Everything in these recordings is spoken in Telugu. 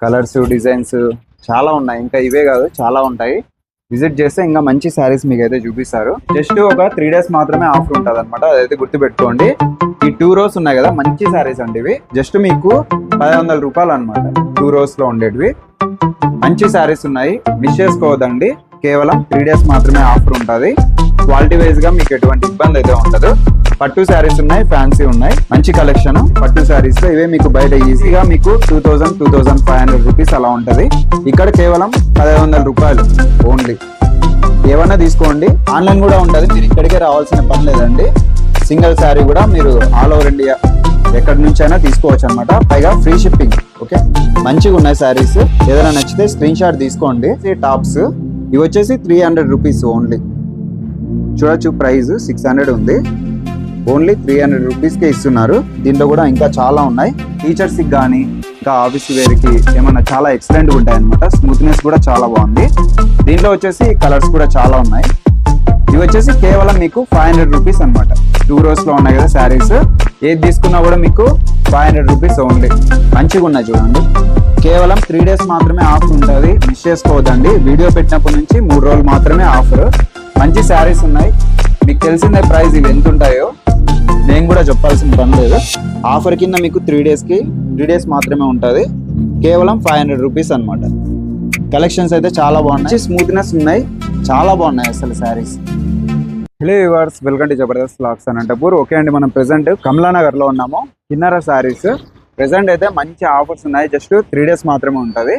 కలర్స్ డిజైన్స్ చాలా ఉన్నాయి, ఇంకా ఇవే కాదు చాలా ఉంటాయి. విజిట్ చేస్తే ఇంకా మంచి శారీస్ మీకు అయితే చూపిస్తారు. జస్ట్ ఒక 3 days మాత్రమే ఆఫర్ ఉంటుంది అనమాట, అదైతే గుర్తుపెట్టుకోండి. ఈ 2 rows ఉన్నాయి కదా, మంచి శారీస్ అండి ఇవి. జస్ట్ మీకు 1500 రూపాయలు అనమాట 2 rows లో ఉండేటివి. మంచి శారీస్ ఉన్నాయి, మిస్ చేసుకోవద్దండి. కేవలం 3 days మాత్రమే ఆఫర్ ఉంటుంది. క్వాలిటీ వైజ్ గా మీకు ఎటువంటి ఇబ్బంది అయితే ఉండదు. పట్టు శారీస్ ఉన్నాయి, ఫ్యాన్సీ ఉన్నాయి, మంచి కలెక్షన్ పట్టు శారీస్ లో. ఇవే మీకు బయట ఈజీగా మీకు 2000-2500 రూపీస్ అలా ఉంటది. ఇక్కడ కేవలం 1500 రూపాయలు ఓన్లీ. ఏమన్నా తీసుకోండి, ఆన్లైన్ కూడా ఉంటది, మీరు ఇక్కడికే రావాల్సిన పని లేదండి. సింగిల్ శారీ కూడా మీరు ఆల్ ఓవర్ ఇండియా ఎక్కడి నుంచి అయినా తీసుకోవచ్చు అనమాట, పైగా ఫ్రీ షిప్పింగ్. ఓకే, మంచిగా ఉన్నాయి శారీస్. ఏదైనా నచ్చితే స్క్రీన్ షాట్ తీసుకోండి. టాప్స్ ఇవి వచ్చేసి 300 రూపీస్ ఓన్లీ. చూడొచ్చు, ప్రైస్ 600 ఉంది, ఓన్లీ 300 రూపీస్కే ఇస్తున్నారు. దీంట్లో కూడా ఇంకా చాలా ఉన్నాయి. టీచర్స్కి కానీ ఇంకా ఆఫీస్ వేర్కి ఏమన్నా చాలా ఎక్సలెంట్గా ఉంటాయి అనమాట. స్మూత్నెస్ కూడా చాలా బాగుంది. దీంట్లో వచ్చేసి కలర్స్ కూడా చాలా ఉన్నాయి. ఇవి వచ్చేసి కేవలం మీకు 500 రూపీస్ అనమాట. 2 rows లో ఉన్నాయి కదా శారీస్, ఏది తీసుకున్నా కూడా మీకు 500 రూపీస్ ఓన్లీ. మంచిగా ఉన్నాయి చూడండి. కేవలం 3 days మాత్రమే ఆఫర్ ఉంటుంది, మిస్ చేసుకోవద్దండి. వీడియో పెట్టినప్పటి నుంచి 3 రోజులు మాత్రమే ఆఫర్. మంచి శారీస్ ఉన్నాయి, మీకు తెలిసిందే ప్రైస్ ఇవి ఎంత ఉంటాయో, నేను కూడా చెప్పాల్సిన పని లేదు. ఆఫర్ కింద మీకు 3 days మాత్రమే ఉంటుంది. కేవలం 500 రూపీస్ అనమాట. కలెక్షన్స్ అయితే చాలా బాగున్నాయి, స్మూత్నెస్ ఉన్నాయి, చాలా బాగున్నాయి అసలు saris. Hello viewers, welcome to Jabardasth vlogs Anantapur. Okay అండి, మనం ప్రెసెంట్ కమలానగర్ లో ఉన్నాము. కిన్నెర శారీస్ ప్రెసెంట్ అయితే మంచి ఆఫర్స్ ఉన్నాయి. జస్ట్ 3 days మాత్రమే ఉంటుంది.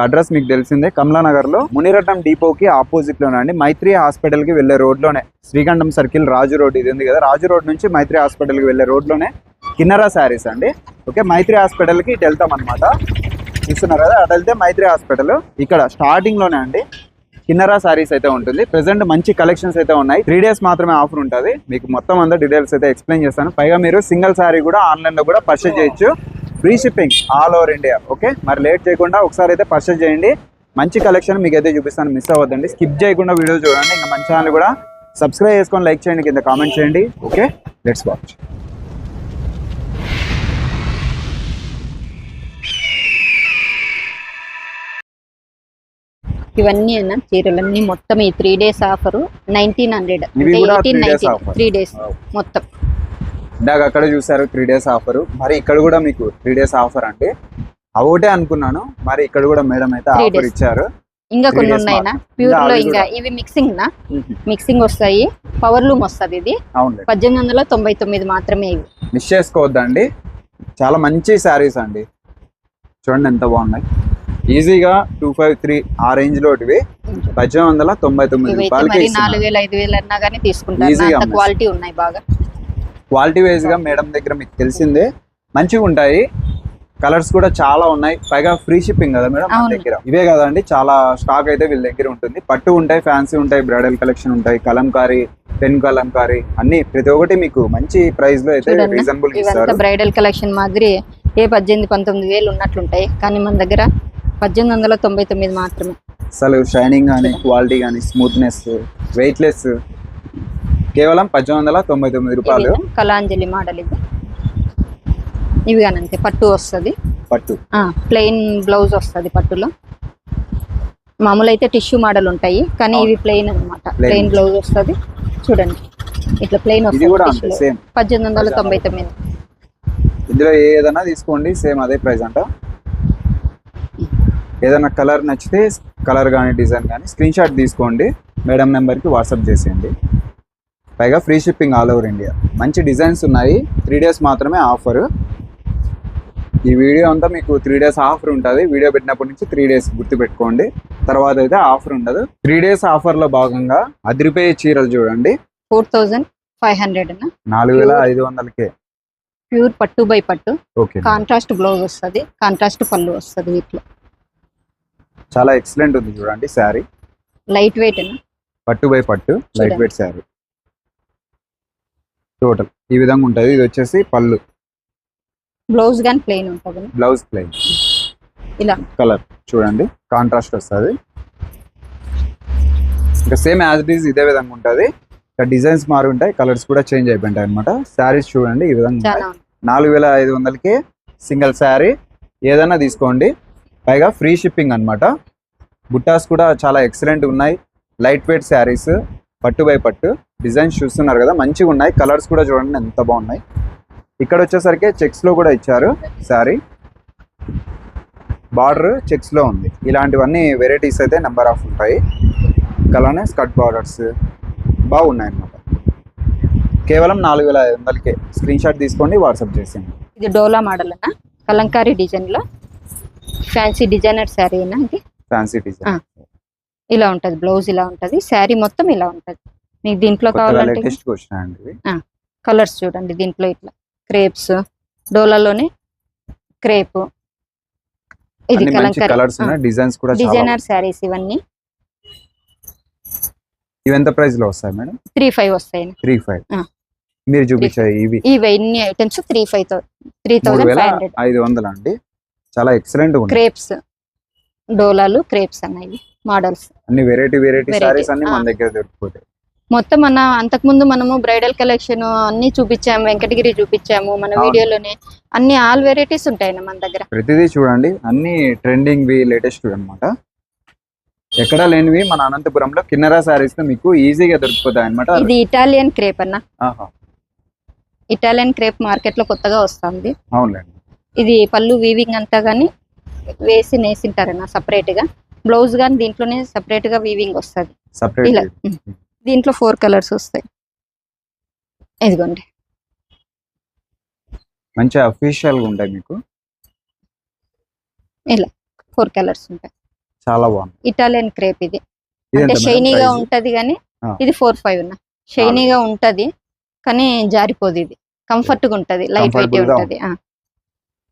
అడ్రస్ మీకు తెలిసిందే, కమలానగర్ లో మునిరత్నం డిపోకి ఆపోజిట్ లోనే అండి. మైత్రి హాస్పిటల్ కి వెళ్లే రోడ్ లోనే, శ్రీకంఠం సర్కిల్ రాజు రోడ్ ఇది ఉంది కదా, రాజు రోడ్ నుంచి మైత్రి హాస్పిటల్ కి వెళ్లే రోడ్ లోనే కిన్నెర శారీస్ అండి. ఓకే, మైత్రి హాస్పిటల్ కి ఇటు వెళ్తాం అనమాట. చూస్తున్నారు కదా, అటు వెళ్తే మైత్రి హాస్పిటల్, ఇక్కడ స్టార్టింగ్ లోనే అండి కిన్నెర శారీస్ అయితే ఉంటుంది. ప్రెసెంట్ మంచి కలెక్షన్స్ అయితే ఉన్నాయి. 3 days మాత్రమే ఆఫర్ ఉంటుంది. మీకు మొత్తం అంతా డీటెయిల్స్ అయితే ఎక్స్ప్లెయిన్ చేస్తాను. పైగా మీరు సింగిల్ శారీ కూడా ఆన్లైన్ లో కూడా పర్చేజ్ చేయొచ్చు, free shipping all over India. Okay, మరి లేట్ చేయకుండా ఒకసారి అయితే పర్చేజ్ చేయండి. మంచి కలెక్షన్ మీకు అయితే చూపిస్తాను, మిస్ అవ్వద్దండి. స్కిప్ చేయకుండా వీడియో చూడండి. ఇంకా మన ఛానల్ కూడా సబ్స్క్రైబ్ చేసుకొని లైక్ చేయండి, కింద కామెంట్ చేయండి. Okay, let's watch. ఇవన్నీ అన్న చీరలన్నీ మొత్తం ఈ 3 days ఆఫర్ 1900. 3 days మొత్తం. ఇందాక అక్కడ చూసారు 3 days ఆఫర్, మరి ఇక్కడ కూడా మీకు 3 days ఆఫర్ అండి. అవోటే అనుకున్నాను, మరి ఇక్కడ కూడా మేడం అయితే ఆఫర్ ఇచ్చారు. ఇంకా కొన్ని ఉన్నాయినా ప్యూర్ లో. ఇంకా ఇవి మిక్సింగ్ నా మిక్సింగ్ వస్తాయి. పవర్ లూమ్ వస్తుంది. ఇది 1899 మాత్రమే. ఇవి మిస్ చేసుకోవద్దండి, చాలా మంచి శారీస్ అండి. చూడండి ఎంత బాగున్నాయి. ఈజీగా 253 ఆ రేంజ్ లో 1899 రూపాయలకి 4000-5000 అన్నా కానీ తీసుకుంటారు. క్వాలిటీ ఉన్నాయి బాగా. క్వాలిటీ వైజ్ గా మేడం దగ్గర మీకు తెలిసిందే మంచిగా ఉంటాయి. కలర్స్ కూడా చాలా ఉన్నాయి, పైగా ఫ్రీ షిప్పింగ్ కదా మేడం మన దగ్గర. ఇవే కదండి, చాలా స్టాక్ అయితే వీళ్ళ దగ్గర ఉంటుంది. పట్టు ఉంటాయి, ఫ్యాన్సీ ఉంటాయి, బ్రైడల్ కలెక్షన్ ఉంటాయి, కలంకారీ, పెన్ కలంకారీ అన్ని ప్రతి ఒక్కటి మీకు మంచి ప్రైస్ లో అయితే రీజనబుల్ ఇస్తారు. బ్రైడల్ కలెక్షన్ మాదిరి 18,000-19,000 ఉన్నట్లుంటాయి, కానీ మన దగ్గర 1899 మాత్రమే. అసలు షైనింగ్ కానీ, క్వాలిటీ కానీ, స్మూత్నెస్, వెయిట్ లెస్, కేవలం 1899 రూపాయలు. కలాంజలి మోడల్ ఇది. ఇవి కానంతే పట్టు వస్తుంది. పట్టు ప్లెయిన్ బ్లౌజ్ వస్తుంది పట్టులో. మామూలు అయితే టిష్యూ మోడల్ ఉంటాయి, కానీ ఇవి ప్లెయిన్ అనమాట. ప్లెయిన్ బ్లౌజ్ వస్తుంది. చూడండి ఇట్లా ప్లెయిన్ వస్తుంది. 1899. ఇందులో ఏదైనా తీసుకోండి, సేమ్ అదే ప్రైస్ అంట. ఏదైనా కలర్ నచ్చితే కలర్ కానీ డిజైన్ కానీ స్క్రీన్ షాట్ తీసుకోండి, మేడం నెంబర్కి వాట్సాప్ చేసేయండి. పైగా free shipping all over India. మంచి డిజైన్స్ ఉన్నాయి. 3 days మాత్రమే ఆఫర్. ఈ వీడియో అంతా మీకు 3 days ఆఫర్ ఉంటుంది. వీడియో పెట్టినప్పటి నుంచి 3 days గుర్తుపెట్టుకోండి, తర్వాత అయితే ఆఫర్ ఉండదు. 3 days ఆఫర్ లో భాగంగా అదిరిపోయే చీరలు చూడండి. 4500 4500కే ప్యూర్ పట్టు బై పట్టు. కాంట్రాస్ట్ బ్లౌజ్ వస్తుంది, కాంట్రాస్ట్ పళ్ళు వస్తుంది. వీటిలో చాలా ఎక్సలెంట్ ఉంది చూడండి శారీ. లైట్ వెయిట్ పట్టు బై పట్టు లైట్ వెయిట్ శారీ. టోటల్ ఈ విధంగా ఉంటుంది. ఇది వచ్చేసి పళ్ళు, బ్లౌజ్ గాని ప్లెయిన్ ఉంటుంది. Blouse plain. ఇలా కలర్ చూడండి, కాంట్రాస్ట్ వస్తుంది. ఇంకా సేమ్ యాజ్ ఇట్ ఈస్ ఇదే విధంగా ఉంటుంది. ఇక్కడ డిజైన్స్ మారి ఉంటాయి, కలర్స్ కూడా చేంజ్ అయిపోయింటాయి అనమాట. శారీస్ చూడండి ఈ విధంగా 4500కే సింగిల్ శారీ. ఏదైనా తీసుకోండి, పైగా ఫ్రీ షిప్పింగ్ అన్నమాట. బుట్టాస్ కూడా చాలా ఎక్సలెంట్ ఉన్నాయి. లైట్ వెయిట్ శారీస్, పట్టు బై పట్టు డిజైన్స్ చూస్తున్నారు కదా, మంచిగా ఉన్నాయి. కలర్స్ కూడా చూడండి ఎంత బాగున్నాయి. ఇక్కడ వచ్చేసరికి చెక్స్ లో కూడా ఇచ్చారు శారీ. బార్డర్ చెక్స్ లో ఉంది. ఇలాంటివన్నీ వెరైటీస్ అయితే నెంబర్ ఆఫ్ ఉంటాయి. అలానే స్కర్ట్ బార్డర్స్ బాగున్నాయి అన్నమాట. కేవలం 4500కే. స్క్రీన్ షాట్ తీసుకోండి, వాట్సాప్ చేసేయండి. ఇది డోలా మోడల్ అన్న, కలంకారీ డిజైన్ లో ఫ్యాన్సీ డిజైనర్ శారీ అన్న. ఇది ఫ్యాన్సీ డిజైన్ ఇలా ఉంటది. బ్లౌజ్ ఇలా ఉంటది. శారీ మొత్తం ఇలా ఉంటది. మీకు దీంట్లో కావాలంటే లేటెస్ట్ వచ్చినాయండి. కలర్స్ చూడండి. దీంట్లో ఇట్లా క్రేప్స్, డోలాలోనే క్రేప్, ఇది కలంకారీ కలర్స్ ఉన్నాయి. డిజైన్స్ కూడా డిజైనర్ శారీస్ ఇవన్నీ. ఇవి ఎంత ప్రైస్ లో వస్తాయి మేడం? 35 వస్తాయి. 35. మీరు చూపించాయి ఇవి ఇవన్నీ ఐటమ్స్ 3500 అండి. చాలా ఎక్సలెంట్ ఉన్నాయి. క్రేప్స్, డోలాలు, క్రేప్స్ అన్నవి మోడల్స్. అన్ని వెరైటీ సారీస్ అన్ని మన దగ్గర దొరికిపోతాయి. మొత్తం అంతకుముందు మనము బ్రైడల్ కలెక్షన్ అన్ని చూపించాము, వెంకటగిరి చూపించాము మన వీడియోలోనే. అన్ని ఆల్ వెరైటీస్ ఉంటాయి మన దగ్గర. ప్రతిదీ చూడండి, అన్ని ట్రెండింగ్ వి, లేటెస్ట్ అన్నమాట. ఎక్కడా లేనివి మన అనంతపురంలో కిన్నెరా సారీస్ మీకు ఈజీగా దొరికిపోతాయి అన్నమాట. ఇది ఇటాలియన్ క్రేప్ అన్న. ఇటాలియన్ క్రేప్ మార్కెట్ లో కొత్తగా వస్తుంది. అవునండి. ఇది పళ్ళు వీవింగ్ అంతా గానీ వేసి నేసింటారన్న సపరేట్ గా. బ్లౌజ్ గానీ దీంట్లోనే సపరేట్ గా వీవింగ్ వస్తుంది. ఇలా దీంట్లో 4 కలర్స్ వస్తాయి. ఇదిగోండి, మంచి అఫీషియల్ గా ఉంటాయి మీకు. ఇలా 4 కలర్స్ ఉంటాయి. చాలా బాగుంది. ఇటాలియన్ క్రేప్ ఇది. అంటే షైనీగా ఉంటది కానీ ఇది 45 ఉన్న. షైనీగా ఉంటది కానీ జారిపోదు. ఇది కంఫర్ట్ గా ఉంటది, లైట్ వెయిట్ ఉంటది.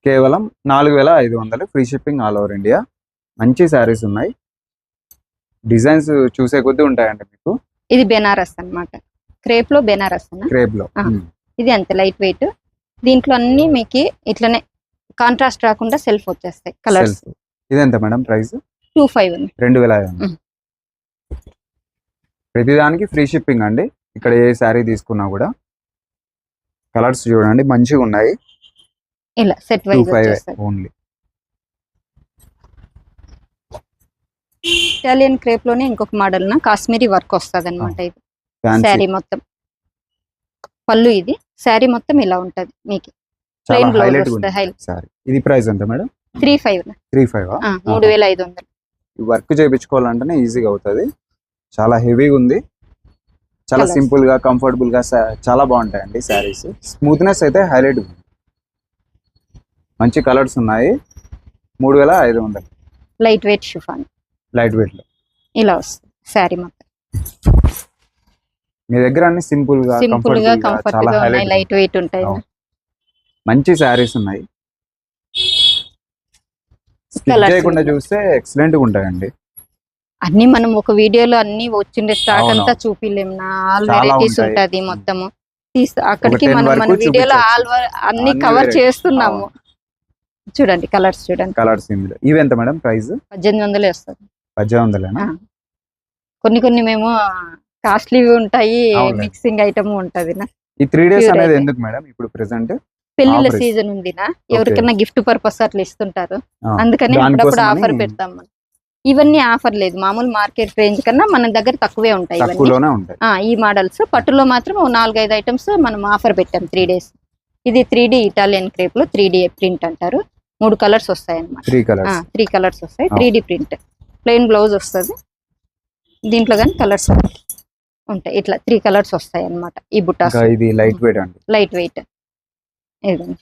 కేవలం 4500, free shipping all over India. మంచి శారీస్ ఉన్నాయి. డిజైన్స్ చూసే కొద్దీ ఉంటాయండి మీకు. ఇది బెనారస్ అన్నమాట. క్రేప్ లో బెనారస్ అన్న. క్రేప్ లో ఇది అంతే లైట్ వెయిట్. దీంట్లో అన్ని మీకు ఇట్లనే కాంట్రాస్ట్ రాకుండా సెల్ఫ్ వచ్చేస్తాయి కలర్స్. ఇది ఎంత మేడం ప్రైస్? 2500. 2500. ప్రతిదానికి ఫ్రీ షిప్పింగ్ అండి. ఇక్కడ ఏ శారీ తీసుకున్నా కూడా. కలర్స్ చూడండి మంచిగా ఉన్నాయి. ఇలా సెట్ వైజ్ వచ్చేస్తాయి. ఓన్లీ ఇటాలియన్ క్రేప్ లోనే ఇంకొక మోడల్ నా కాశ్మీరీ వర్క్ వస్తుంది అనమాట. ఇది శారీ మొత్తం పళ్ళు. ఇది శారీ మొత్తం ఇలా ఉంటది మీకు. ప్లెయిన్ బ్లౌజ్ వస్తుంది. హైలైట్. ఇది ప్రైస్ ఎంత మేడం? 35. 3500. వర్క్ చేయించుకోవాలంటేనే ఈజీగా అవుతుంది. చాలా హెవీగా ఉంది. చాలా సింపుల్ గా, కంఫర్టబుల్ గా చాలా బాగుంటాయండి శారీస్. స్మూత్నెస్ అయితే హైలైట్ ఉంది. మంచి కలర్స్ ఉన్నాయి. 3500. Light weight chiffon. Light weight లో ఇలా వస్తుంది శారీ మొత్తం. మీ దగ్గర అన్ని సింపుల్ గా, కంఫర్ట్ గా ఉన్నాయి, లైట్ వెయిట్ ఉంటాయి. మంచి శారీస్ ఉన్నాయి. చేయకుండా చూస్తే ఎక్సలెంట్ గా ఉంటాయండి. అన్ని మనం ఒక వీడియోలో అన్ని వచ్చిండే స్టాక్ అంతా చూపిలేం. ఆల్ వెరైటీస్ ఉంటది మొత్తము. అక్కడికి మనం మన వీడియోలో అన్ని కవర్ చేస్తున్నాము. చూడండి కలర్స్ చూడండి. కలర్స్ ఇవి ఎంత మేడం ప్రైస్? 1800 వస్తుంది. 1800. కొన్ని మేము కాస్ట్లీ ఉంటాయి, మిక్సింగ్ ఐటమ్ ఉంటది. ఈ 3 days అనేది ఎందుకు మేడం? ఇప్పుడు ప్రెసెంట్ పెళ్లిళ్ళ సీజన్ ఉంది నా, ఎవరికైనా గిఫ్ట్ పర్పస్ అట్లా ఇస్తుంటారు. అందుకని అప్పుడప్పుడు ఆఫర్ పెడతాం. ఇవన్నీ ఆఫర్ లేదు, మామూలు మార్కెట్ రేంజ్ కన్నా మన దగ్గర తక్కువే ఉంటాయి. ఈ మోడల్స్ పట్టులో మాత్రం 4-5 ఐటమ్స్ మనం ఆఫర్ పెట్టాం 3 days. ఇది 3D ఇటాలియన్ క్రేప్ లో 3D ప్రింట్ అంటారు. 3 కలర్స్ వస్తాయి అన్నమాట. 3 కలర్స్ వస్తాయి. 3D ప్రింట్, ప్లెయిన్ బ్లౌజ్ వస్తుంది. దీంట్లో కానీ కలర్స్ ఉంటాయి. ఇట్లా 3 కలర్స్ వస్తాయి అన్నమాట. ఈ బుట్టాస్ ఇది లైట్ వెయిట్ అండి. Light weight.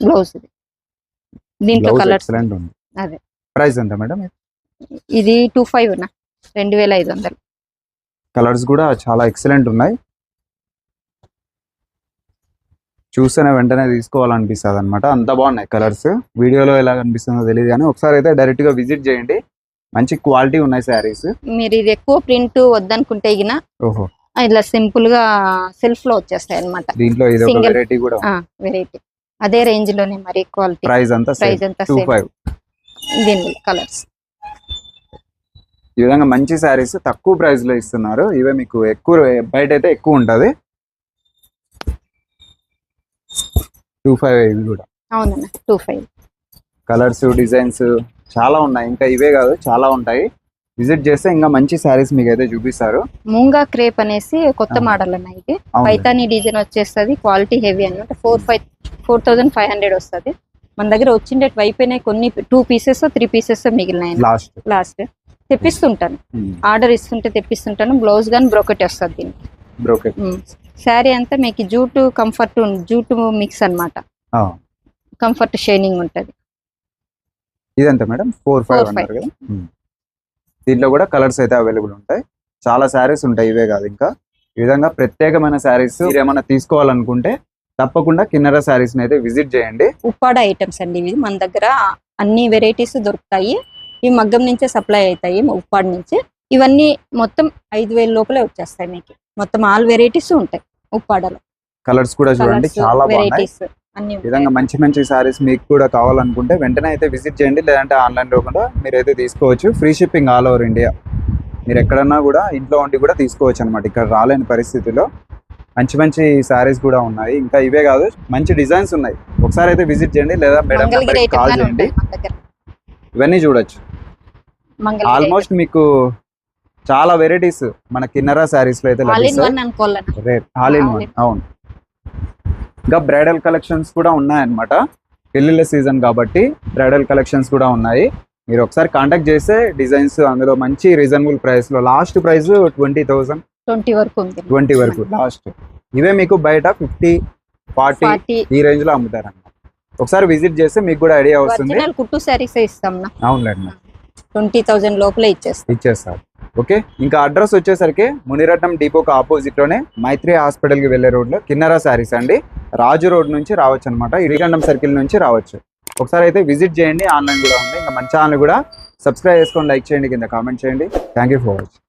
బ్లౌజ్ ఇది. దీంట్లో కలర్స్ అదే. ప్రైస్ ఎంత మేడం? ఇది 2500. 2500. కలర్స్ కూడా చాలా ఎక్సలెంట్ ఉన్నాయి. చూస్తేనే వెంటనే తీసుకోవాలనిపిస్తుంది అనమాట. అంత బాగున్నాయి కలర్స్. వీడియోలో ఎలా కనిపిస్తుందో తెలియదు కానీ ఒకసారి అయితే డైరెక్ట్ గా విజిట్ చేయండి. మంచి క్వాలిటీ ఉన్నాయి శారీస్. మీరు ఇది ఎక్కువ ప్రింట్ వద్దనుకుంటే ఇట్లా సింపుల్ గా సెల్ఫ్ లో వచ్చేస్తాయి అన్నమాట. దీంట్లో వెరైటీ కూడా వెరైటీ అదే రేంజ్ లోనే మరి క్వాలిటీ. ప్రైస్ అంతా 25. దీని కలర్స్ ఈ విధంగా మంచి శారీస్ తక్కువ ప్రైస్ లో ఇస్తున్నారు. ఇవే మీకు ఎక్కువ బయట అయితే ఎక్కువ ఉంటది. 25 ఇవి కూడా. అవునన్నా 25. కలర్స్, డిజైన్స్ చాలా ఉన్నాయి, ఇంకా ఇవే కాదు చాలా ఉంటాయి. విజిట్ చేస్తే ఇంకా మంచి శారీస్ మీకు అయితే చూపిస్తారు. మూంగా క్రేప్ అనేసి కొత్త మోడల్ అన్న ఇది. పైతాని డిజైన్ వచ్చేస్తుంది, క్వాలిటీ హెవీ అన్నమాట. 4,500 వస్తుంది. మన దగ్గర వచ్చిండేటి అయిపోయినాయి, కొన్ని 2 పీసెస్ 3 పీసెస్ మిగిలినాయి. లాస్ట్ తెప్పిస్తుంటాను, ఆర్డర్ ఇస్తుంటే తెప్పిస్తుంటాను. బ్లౌజ్ గానీ బ్రోకెట్ వస్తుంది దీనికి. శారీ అంతా మీకు జూట్ కంఫర్ట్, జూట్ మిక్స్ అన్నమాట. కంఫర్ట్ షైనింగ్ ఉంటది. ఇదంతా మేడం 4,500 అన్నారు కదా. దీంట్లో కూడా కలర్స్ అయితే అవైలబుల్ ఉంటాయి. చాలా శారీస్ ఉంటాయి, ఇవే కాదు ఇంకా ఈ విధంగా ప్రత్యేకమైన శారీస్ మీరు ఏమైనా తీసుకోవాలనుకుంటే తప్పకుండా కిన్నెర శారీస్ అయితే విజిట్ చేయండి. ఉప్పాడ ఐటమ్స్ అండి ఇవి. మన దగ్గర అన్ని వెరైటీస్ దొరుకుతాయి. ఇవి మగ్గం నుంచే సప్లై అవుతాయి, ఉప్పాడ నుంచి. ఇవన్నీ మొత్తం 5,000 లోపలే వచ్చేస్తాయి మీకు. మొత్తం ఆల్ వెరైటీస్ ఉంటాయి ఉప్పాడలో. కలర్స్ కూడా చూడండి చాలా వెరైటీస్ బాగున్నాయి. ఈ విధంగా మంచి మంచి శారీస్ మీకు కూడా కావాలనుకుంటే వెంటనే అయితే విజిట్ చేయండి, లేదంటే ఆన్లైన్ లో కూడా మీరైతే తీసుకోవచ్చు. Free shipping all over India. మీరు ఎక్కడన్నా కూడా ఇంట్లో ఉండి కూడా తీసుకోవచ్చు అనమాట. ఇక్కడ రాలేని పరిస్థితిలో మంచి మంచి శారీస్ కూడా ఉన్నాయి. ఇంకా ఇవే కాదు మంచి డిజైన్స్ ఉన్నాయి. ఒకసారి అయితే విజిట్ చేయండి, లేదా మేడం కాల్ చేయండి. ఇవన్నీ చూడొచ్చు. ఆల్మోస్ట్ మీకు చాలా వెరైటీస్ మన కిన్నెర శారీస్ లో అయితే ఆల్ ఇన్ వన్. అవును, ఇంకా బ్రైడల్ కలెక్షన్స్ కూడా ఉన్నాయన్నమాట. పెళ్లిళ్ళ సీజన్ కాబట్టి బ్రైడల్ కలెక్షన్స్ కూడా ఉన్నాయి. మీరు ఒకసారి కాంటాక్ట్ చేస్తే డిజైన్స్ అందులో మంచి రీజనబుల్ ప్రైస్ లో, లాస్ట్ ప్రైస్ 20,000 వరకు లాస్ట్. ఇవే మీకు బయట 50-40 ఈ రేంజ్ లో అమ్ముతారు అన్నమాట. ఒకసారి విజిట్ చేస్తే మీకు కూడా ఐడియా వస్తుంది. కుట్టు శారీస్ ఇస్తాం. అవునులేండి, 20,000 లోపలే ఇచ్చేస్తారు. ఓకే, ఇంకా అడ్రస్ వచ్చేసరికి మునిరత్నం డిపోకి ఆపోజిట్ లోనే మైత్రి హాస్పిటల్ కి వెళ్లే రోడ్ లో కిన్నెర శారీస్ అండి. రాజు రోడ్ నుంచి రావచ్చు అనమాట, ఇరిగండం సర్కిల్ నుంచి రావచ్చు. ఒకసారి అయితే విజిట్ చేయండి. ఆన్లైన్ కూడా ఉంది. ఇంకా మన ఛానల్ కూడా సబ్స్క్రైబ్ చేసుకొని లైక్ చేయండి, కింద కామెంట్ చేయండి. Thank you for watching.